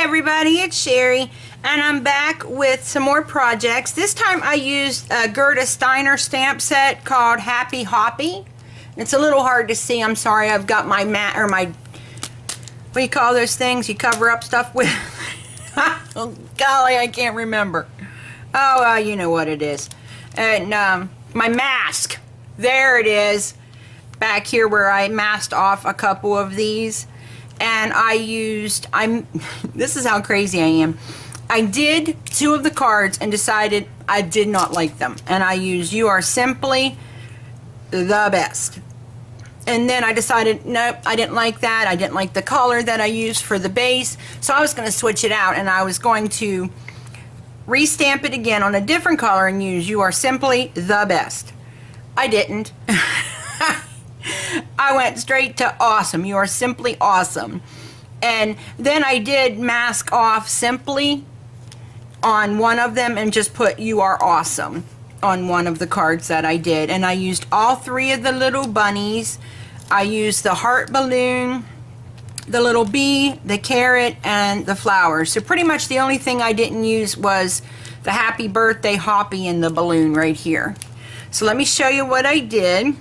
everybody, it's Sherry, and I'm back with some more projects. This time I used a Gerda Steiner stamp set called Happy Hoppy. It's a little hard to see, I'm sorry. I've got my mat, or my, what do you call those things you cover up stuff with? Oh, golly, I can't remember. Oh, you know what it is. And my mask, there it is, back here where I masked off a couple of these. And I used, this is how crazy I am. I did two of the cards and decided I did not like them. And I used You Are Simply the Best. And then I decided, nope, I didn't like that. I didn't like the color that I used for the base. So I was going to switch it out, and I was going to restamp it again on a different color and use You Are Simply the Best. I didn't. I went straight to Awesome. You Are Simply Awesome. And then I did mask off Simply on one of them and just put You Are Awesome on one of the cards that I did. And I used all three of the little bunnies. I used the heart balloon, the little bee, the carrot, and the flowers. So pretty much the only thing I didn't use was the Happy Birthday Hoppy and the balloon right here. So let me show you what I did.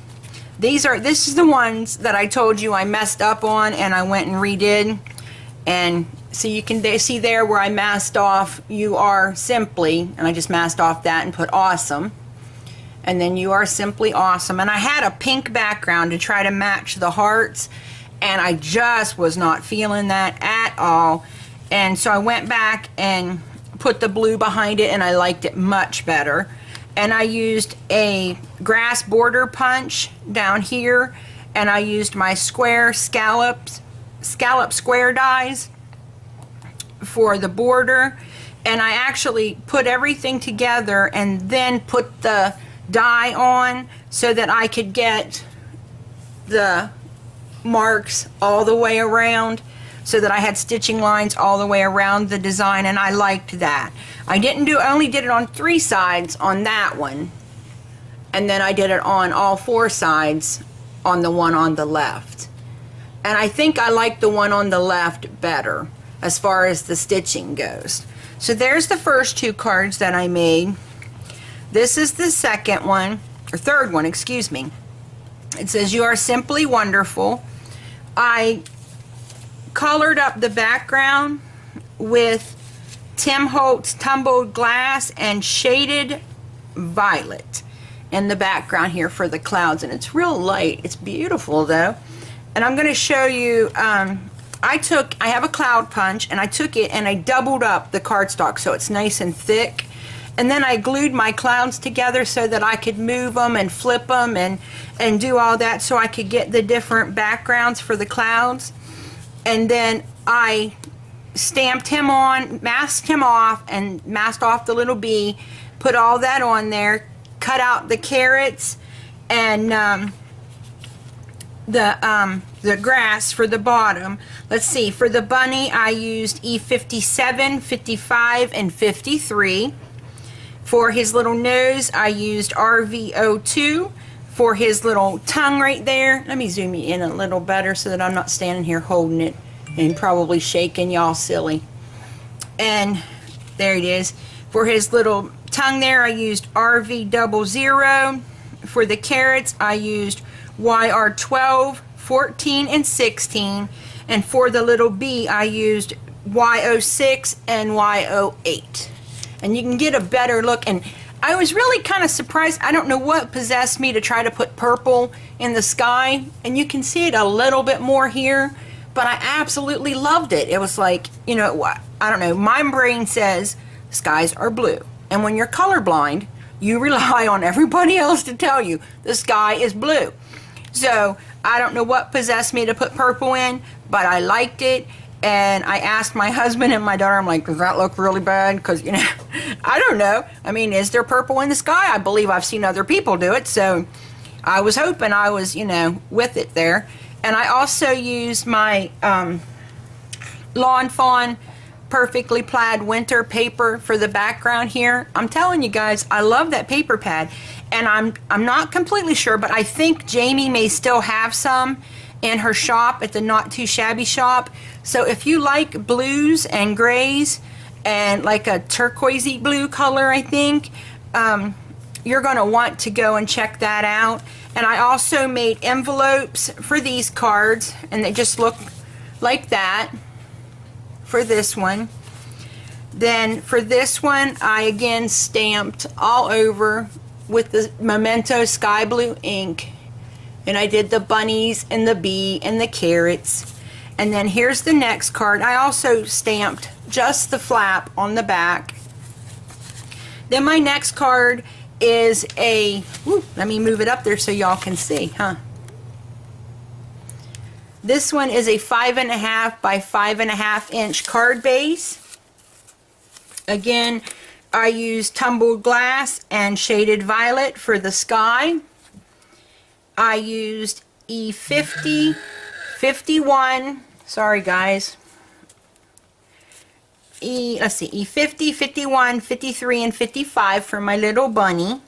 This is the ones that I told you I messed up on and I went and redid. And so you can see there where I masked off You Are Simply, and I just masked off that and put Awesome. And then You Are Simply Awesome. And I had a pink background to try to match the hearts, and I just was not feeling that at all. And so I went back and put the blue behind it, and I liked it much better. And I used a grass border punch down here, and I used my square scallop square dies for the border. And I actually put everything together and then put the die on so that I could get the marks all the way around, so that I had stitching lines all the way around the design, and I liked that. I only did it on 3 sides on that one, and then I did it on all 4 sides on the one on the left. And I think I like the one on the left better as far as the stitching goes. So there's the first 2 cards that I made. This is the second one, or third one, excuse me. It says You Are Simply Wonderful. I colored up the background with Tim Holtz tumbled glass and shaded violet in the background here for the clouds, and it's real light. It's beautiful though. And I'm going to show you, I have a cloud punch, and I took it and I doubled up the cardstock so it's nice and thick, and then I glued my clouds together so that I could move them and flip them and do all that so I could get the different backgrounds for the clouds. And then I stamped him on, masked him off, and masked off the little bee, put all that on there, cut out the carrots and the grass for the bottom. Let's see, for the bunny I used E57, 55, and 53. For his little nose I used RV02. For his little tongue right there, let me zoom you in a little better so that I'm not standing here holding it and probably shaking y'all silly. And there it is. For his little tongue there, I used RV00. For the carrots, I used YR12, 14, and 16. And for the little bee, I used Y06 and Y08. And you can get a better look. And I was really kind of surprised. I don't know what possessed me to try to put purple in the sky, and you can see it a little bit more here, but I absolutely loved it. It was like, you know what, I don't know, my brain says skies are blue, and when you're colorblind you rely on everybody else to tell you the sky is blue. So I don't know what possessed me to put purple in, but I liked it. And I asked my husband and my daughter, I'm like, does that look really bad? Because, you know, I don't know. I mean, is there purple in the sky? I believe I've seen other people do it. So I was hoping I was, you know, with it there. And I also used my Lawn Fawn Perfectly Plaid Winter paper for the background here. I'm telling you guys, I love that paper pad. And I'm not completely sure, but I think Jamie may still have some. in her shop at the Not Too Shabby shop. So if you like blues and grays and like a turquoisey blue color, I think, you're going to want to go and check that out. And I also made envelopes for these cards, and they just look like that for this one. Then for this one, I again stamped all over with the Memento Sky Blue ink. And I did the bunnies and the bee and the carrots. And then here's the next card. I also stamped just the flap on the back. Then my next card is a, let me move it up there so y'all can see, This one is a 5.5 by 5.5 inch card base. Again, I used tumbled glass and shaded violet for the sky. I used E50, 51, sorry guys, E50, 51, 53, and 55 for my little bunny.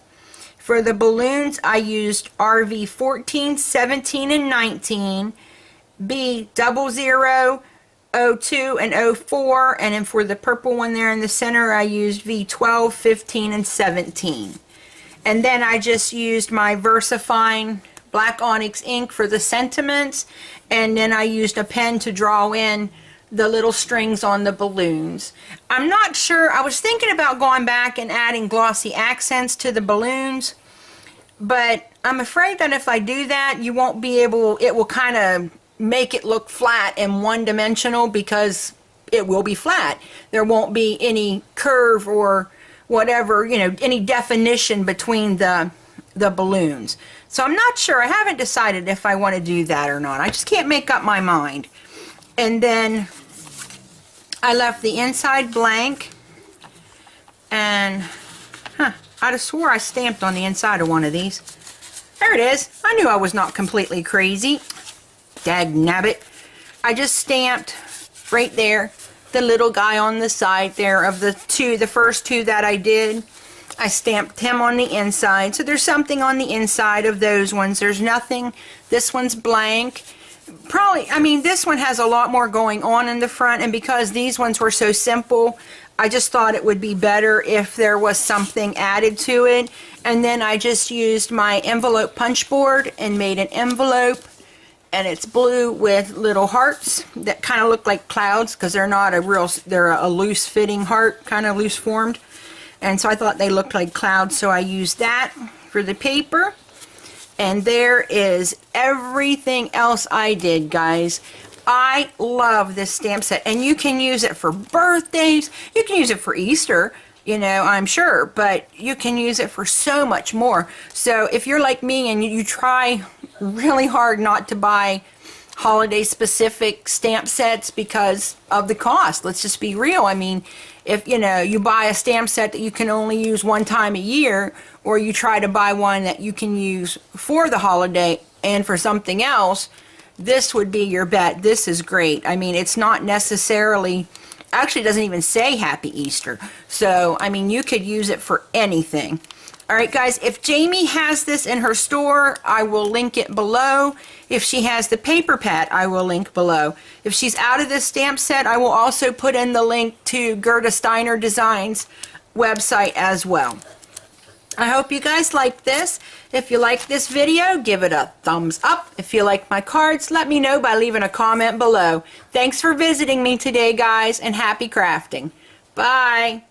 For the balloons, I used RV 14, 17, and 19, B00, 02, and 04, and then for the purple one there in the center, I used V12, 15, and 17. And then I just used my VersaFine black onyx ink for the sentiments, and then I used a pen to draw in the little strings on the balloons. I'm not sure, I was thinking about going back and adding glossy accents to the balloons, but I'm afraid that if I do that, you won't be able, it will kind of make it look flat and one-dimensional, because it will be flat. There won't be any curve or whatever, you know, any definition between the balloons. So I'm not sure. I haven't decided if I want to do that or not. I just can't make up my mind. And then I left the inside blank, and I'd have swore I stamped on the inside of one of these. There it is. I knew I was not completely crazy. Dag nabbit. I just stamped right there the little guy on the side there of the first two that I did. I stamped him on the inside. So there's something on the inside of those ones. There's nothing. This one's blank. Probably, I mean, this one has a lot more going on in the front, and because these ones were so simple, I just thought it would be better if there was something added to it. And then I just used my envelope punch board and made an envelope, and it's blue with little hearts that kind of look like clouds, because they're not a real, they're a loose fitting heart, kind of loose formed. And so I thought they looked like clouds, so I used that for the paper. And there is everything else I did, guys. I love this stamp set, and you can use it for birthdays. You can use it for Easter, you know, I'm sure, but you can use it for so much more. So if you're like me and you try really hard not to buy holiday specific stamp sets because of the cost, let's just be real. I mean, if you know, you buy a stamp set that you can only use one time a year, or you try to buy one that you can use for the holiday and for something else, this would be your bet. This is great. I mean, it's not necessarily, actually it doesn't even say Happy Easter. So, I mean, you could use it for anything. All right, guys, if Jamie has this in her store, I will link it below. If she has the paper pad, I will link below. If she's out of this stamp set, I will also put in the link to Gerda Steiner Designs website as well. I hope you guys like this. If you like this video, give it a thumbs up. If you like my cards, let me know by leaving a comment below. Thanks for visiting me today, guys, and happy crafting. Bye.